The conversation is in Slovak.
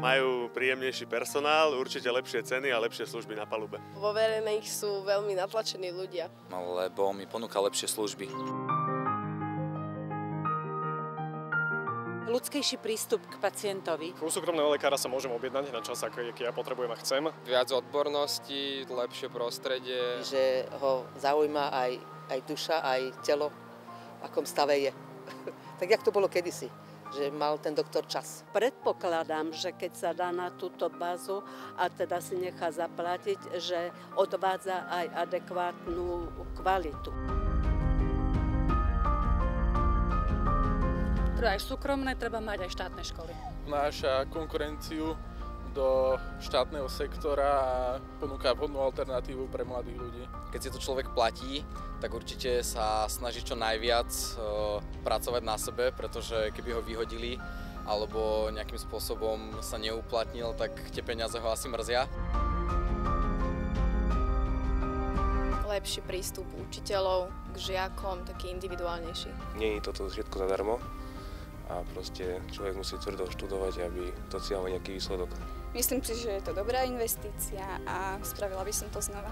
Majú príjemnejší personál, určite lepšie ceny a lepšie služby na palube. Vo verejných sú veľmi natlačení ľudia. Lebo mi ponúka lepšie služby. Ľudskejší prístup k pacientovi. U súkromného lekára sa môžem objednať na čas, aký ja potrebujem a chcem. Viac odbornosti, lepšie prostredie. Že ho zaujíma aj duša, aj telo, v akom stave je. Tak jak to bolo kedysi, že mal ten doktor čas. Predpokladám, že keď sa dá na túto bázu a teda si nechá zaplatiť, že odvádza aj adekvátnu kvalitu. Aj súkromné, treba mať aj štátne školy. Vnáša konkurenciu do štátneho sektora a ponúka vhodnú alternatívu pre mladých ľudí. Keď si to človek platí, tak určite sa snaží čo najviac pracovať na sebe, pretože keby ho vyhodili alebo nejakým spôsobom sa neuplatnil, tak tie peniaze ho asi mrzia. Lepší prístup učiteľov k žiakom, taký individuálnejší. Nie je toto všetko zadarmo. A proste človek musí tvrdo študovať, aby dosiahol nejaký výsledok. Myslím si, že je to dobrá investícia a spravila by som to znova.